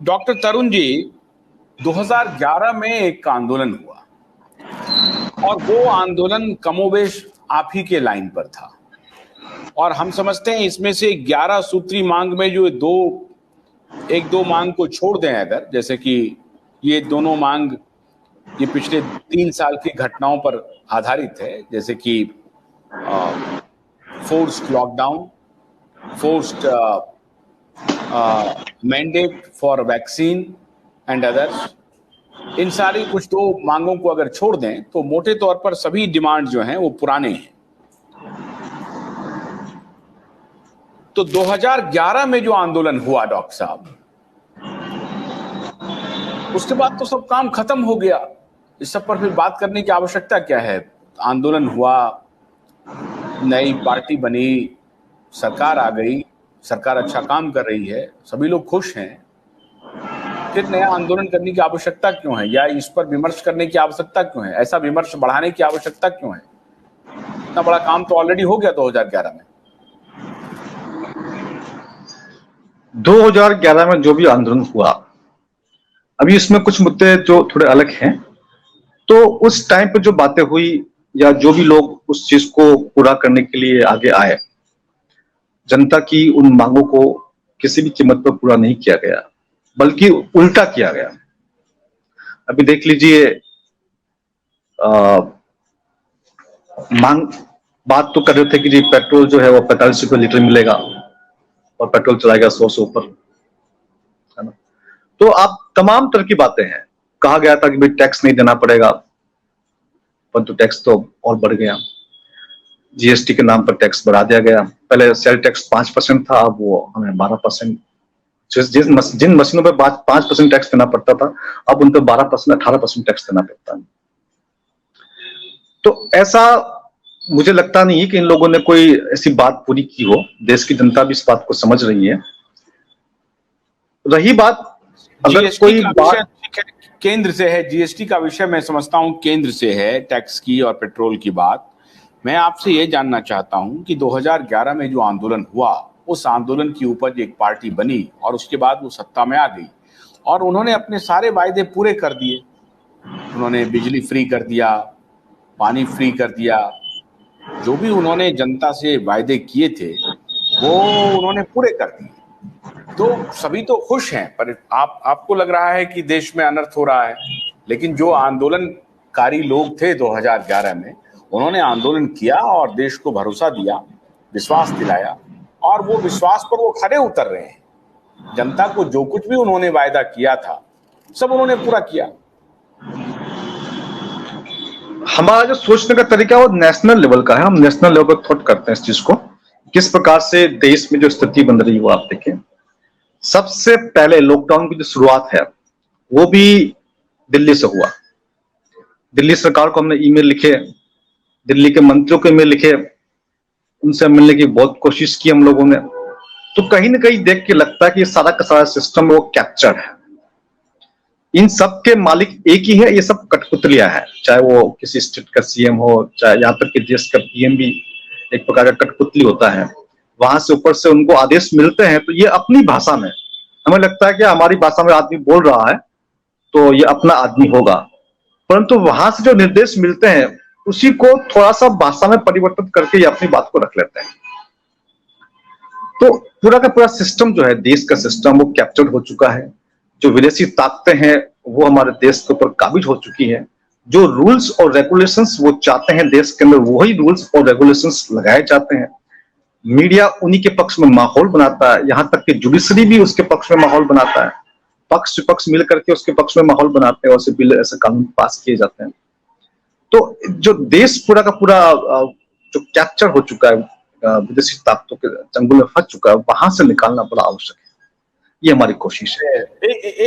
Doctor Tarun ji, 2011 में एक आंदोलन हुआ और वो आंदोलन कमोबेश आप ही के लाइन पर था और हम समझते हैं इसमें से 11 सूत्री मांग में जो एक दो मांग को छोड़ दें, अगर जैसे कि ये दोनों मांग ये पिछले 3 साल की घटनाओं पर आधारित है, जैसे कि forced lockdown, forced mandate for vaccine and others, इन सारी कुछ दो मांगों को अगर छोड़ दें तो मोटे तौर पर सभी डिमांड जो हैं वो पुराने हैं। तो 2011 में जो आंदोलन हुआ डॉक्टर साहब, उसके बाद तो सब काम खत्म हो गया। इस सब पर फिर बात करने की आवश्यकता क्या है? आंदोलन हुआ, नई पार्टी बनी, सरकार आ गई, सरकार अच्छा काम कर रही है, सभी लोग खुश हैं, फिर नया आंदोलन करने की आवश्यकता क्यों है? या इस पर विमर्श करने की आवश्यकता क्यों है? ऐसा विमर्श बढ़ाने की आवश्यकता क्यों है? इतना बड़ा काम तो ऑलरेडी हो गया 2011 में। 2011 में जो भी आंदोलन हुआ, अभी इसमें कुछ मुद्दे जो थोड़े अलग हैं। तो उस टाइम पे जो बातें हुई या जो भी लोग उस चीज को पूरा करने के लिए आगे आए, जनता की उन मांगों को किसी भी कीमत पर पूरा नहीं किया गया, बल्कि उल्टा किया गया। अभी देख लीजिए, मांग बात तो कर रहे थे कि जी पेट्रोल जो है वो 45 रुपये लीटर मिलेगा और पेट्रोल चलाएगा 100 से ऊपर, है ना। तो आप तमाम तरह की बातें हैं। कहा गया था कि भाई टैक्स नहीं देना पड़ेगा, परंतु टैक्स तो और बढ़ गया। जीएसटी के नाम पर टैक्स बढ़ा दिया गया। पहले सेल टैक्स 5% था, अब वो हमें 12%। जिन मशीनों पर 5% टैक्स देना पड़ता था, अब उन पर 12%, 18% टैक्स देना पड़ता है। तो ऐसा मुझे लगता नहीं है कि इन लोगों ने कोई ऐसी बात पूरी की हो। देश की जनता भी इस बात को समझ रही है। रही बात, अगर कोई बात केंद्र से है, जीएसटी का विषय मैं समझता हूं केंद्र से है, टैक्स की और पेट्रोल की बात। मैं आपसे ये जानना चाहता हूं कि 2011 में जो आंदोलन हुआ, उस आंदोलन की उपज एक पार्टी बनी और उसके बाद वो सत्ता में आ गई और उन्होंने अपने सारे वायदे पूरे कर दिए। उन्होंने बिजली फ्री कर दिया, पानी फ्री कर दिया, जो भी उन्होंने जनता से वायदे किए थे वो उन्होंने पूरे कर दिए। तो सभी तो खुश हैं, पर आपको लग रहा है कि देश में अनर्थ हो रहा है। लेकिन जो आंदोलनकारी लोग थे 2011 में, उन्होंने आंदोलन किया और देश को भरोसा दिया, विश्वास दिलाया और वो विश्वास पर वो खरे उतर रहे हैं। जनता को जो कुछ भी उन्होंने वायदा किया था सब उन्होंने पूरा किया। हमारा जो सोचने का तरीका वो नेशनल लेवल का है। हम नेशनल लेवल पर थॉट करते हैं इस चीज को, किस प्रकार से देश में जो स्थिति बन रही है वो आप देखें। सबसे पहले लॉकडाउन की जो शुरुआत है वो भी दिल्ली से हुआ। दिल्ली सरकार को हमने ईमेल लिखे, दिल्ली के मंत्रियों को ईमेल लिखे, उनसे मिलने की बहुत कोशिश की हम लोगों ने। तो कहीं ना कहीं देख के लगता है कि सारा का सारा सिस्टम वो कैप्चर है। इन सब के मालिक एक ही है, ये सब कठपुतलियां है। चाहे वो किसी स्टेट का सीएम हो, चाहे यहाँ तक कि देश का पीएम भी एक प्रकार का कठपुतली होता है। वहां से ऊपर से उनको आदेश मिलते हैं तो ये अपनी भाषा में, हमें लगता है कि हमारी भाषा में आदमी बोल रहा है तो ये अपना आदमी होगा, परंतु वहां से जो निर्देश मिलते हैं उसी को थोड़ा सा भाषा में परिवर्तित करके ये अपनी बात को रख लेते हैं। तो पूरा का पूरा सिस्टम जो है, देश का सिस्टम, वो कैप्चर्ड हो चुका है। जो विदेशी ताकतें हैं वो हमारे देश के ऊपर काबिज हो चुकी है। जो रूल्स और रेगुलेशंस वो चाहते हैं देश के अंदर, वही रूल्स और रेगुलेशंस लगाए जाते हैं। मीडिया उन्हीं के पक्ष में माहौल बनाता है, यहां तक कि जुडिशरी भी उसके पक्ष में माहौल बनाता है। पक्ष विपक्ष मिल करके उसके पक्ष में माहौल बनाते हैं और बिल ऐसे कानून पास किए जाते हैं। तो जो देश पूरा का पूरा जो कैप्चर हो चुका है, विदेशी ताकतों के चंगुल में फंस चुका है, वहां से निकालना बड़ा आवश्यक है। ये हमारी कोशिश है।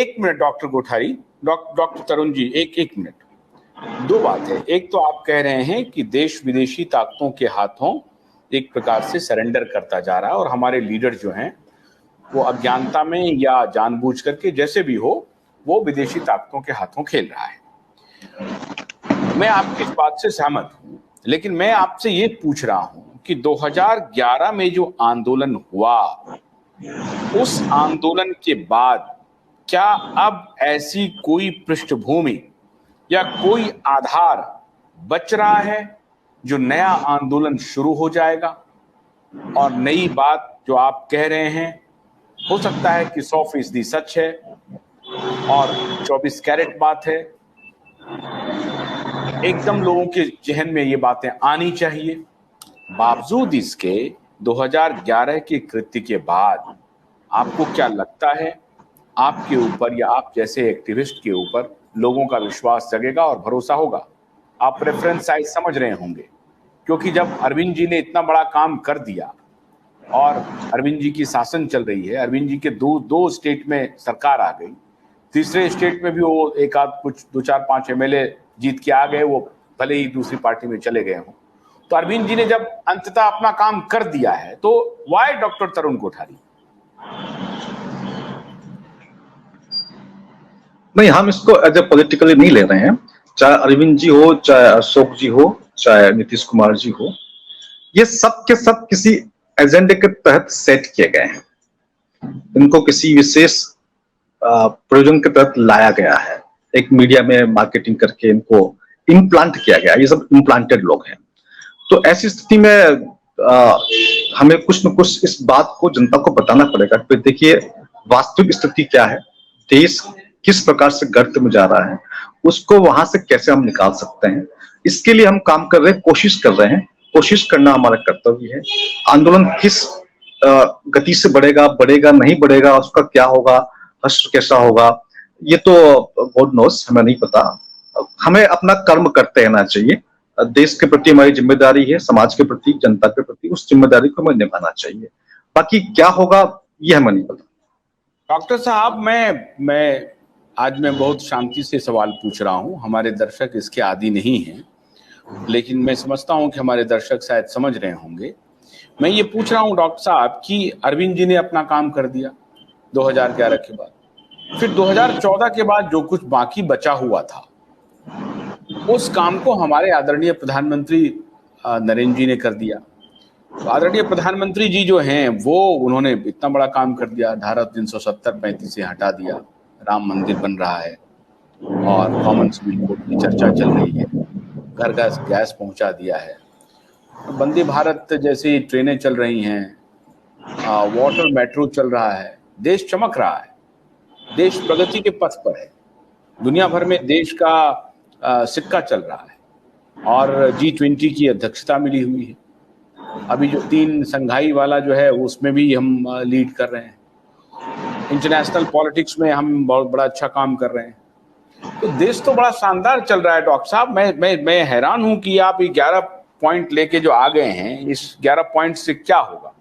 एक minute doctor Kothari, doctor Tarun ji, एक मिनट। दो बात है। एक तो आप कह रहे हैं कि देश विदेशी ताकतों के हाथों एक प्रकार से सरेंडर करता जा रहा है और हमारे लीडर जो हैं वो अज्ञानता में या जानबूझ करके, जैसे भी हो, वो विदेशी ताकतों के हाथों खेल रहा है। मैं आपकी इस बात से सहमत हूं, लेकिन मैं आपसे ये पूछ रहा हूं कि 2011 में जो आंदोलन हुआ, उस आंदोलन के बाद क्या अब ऐसी कोई पृष्ठभूमि या कोई आधार बच रहा है जो नया आंदोलन शुरू हो जाएगा? और नई बात जो आप कह रहे हैं हो सकता है कि 100% सच है और 24 कैरेट बात है। एकदम लोगों के जहन में ये बातें आनी चाहिए। बावजूद इसके 2011 के कृत्य के बाद आपको क्या लगता है, आपके ऊपर या आप जैसे एक्टिविस्ट के ऊपर लोगों का विश्वास जगेगा और भरोसा होगा? आप रेफरेंस साइज समझ रहे होंगे, क्योंकि जब अरविंद जी ने इतना बड़ा काम कर दिया और अरविंद जी की शासन चल रही है, अरविंद जी के दो स्टेट में सरकार आ गई, तीसरे स्टेट में भी वो एक आध कुछ 2-4-5 एमएलए जीत के आ गए, वो भले ही दूसरी पार्टी में चले गए हों। तो अरविंद जी ने जब अंततः अपना काम कर दिया है, तो वाई डॉक्टर तरुण कोठारी? नहीं, हम इसको एज ए पॉलिटिकली नहीं ले रहे हैं। चाहे अरविंद जी हो, चाहे अशोक जी हो, चाहे नीतीश कुमार जी हो, ये सब के सब किसी एजेंडे के तहत सेट किए गए हैं। इनको किसी विशेष प्रयोजन के तहत लाया गया है, एक मीडिया में मार्केटिंग करके इनको इम्प्लांट किया गया। ये सब इम्प्लांटेड लोग हैं। तो ऐसी स्थिति में हमें कुछ न कुछ इस बात को जनता को बताना पड़ेगा। फिर देखिए वास्तविक स्थिति क्या है, देश किस प्रकार से गर्त में जा रहा है, उसको वहां से कैसे हम निकाल सकते हैं, इसके लिए हम काम कर रहे हैं, कोशिश कर रहे हैं। कोशिश करना हमारा कर्तव्य है। आंदोलन किस गति से बढ़ेगा नहीं बढ़ेगा, उसका क्या होगा, हश्र कैसा होगा, ये तो गॉड नोस, हमें नहीं पता। हमें अपना कर्म करते रहना चाहिए। देश के प्रति हमारी जिम्मेदारी है, समाज के प्रति, जनता के प्रति, उस जिम्मेदारी को हमें निभाना चाहिए। बाकी क्या होगा ये हमें नहीं पता। डॉक्टर साहब, मैं बहुत शांति से सवाल पूछ रहा हूं। हमारे दर्शक इसके आदी नहीं हैं, लेकिन मैं समझता हूं कि हमारे दर्शक शायद समझ रहे होंगे। मैं ये पूछ रहा हूं डॉक्टर साहब कि अरविंद जी ने अपना काम कर दिया 2011 के बाद, फिर 2014 के बाद जो कुछ बाकी बचा हुआ था, उस काम को हमारे आदरणीय प्रधानमंत्री नरेंद्र जी ने कर दिया। तो आदरणीय प्रधानमंत्री जी जो हैं, वो उन्होंने इतना बड़ा काम कर दिया, धारा 370-35 से हटा दिया, राम मंदिर बन रहा है और कॉमन सिविल कोड की चर्चा चल रही है, घर घर गैस पहुंचा दिया है, वंदे भारत जैसी ट्रेनें चल रही हैं, वाटर मेट्रो चल रहा है, देश चमक रहा है, देश प्रगति के पथ पर है, दुनिया भर में देश का सिक्का चल रहा है और G20 की अध्यक्षता मिली हुई है। अभी जो 3 संघाई वाला जो है उसमें भी हम लीड कर रहे हैं। इंटरनेशनल पॉलिटिक्स में हम बहुत बड़ा अच्छा काम कर रहे हैं। तो देश तो बड़ा शानदार चल रहा है डॉक्टर साहब। मैं हैरान हूं कि आप ये 11 पॉइंट लेके जो आ गए हैं, इस 11 पॉइंट से क्या होगा?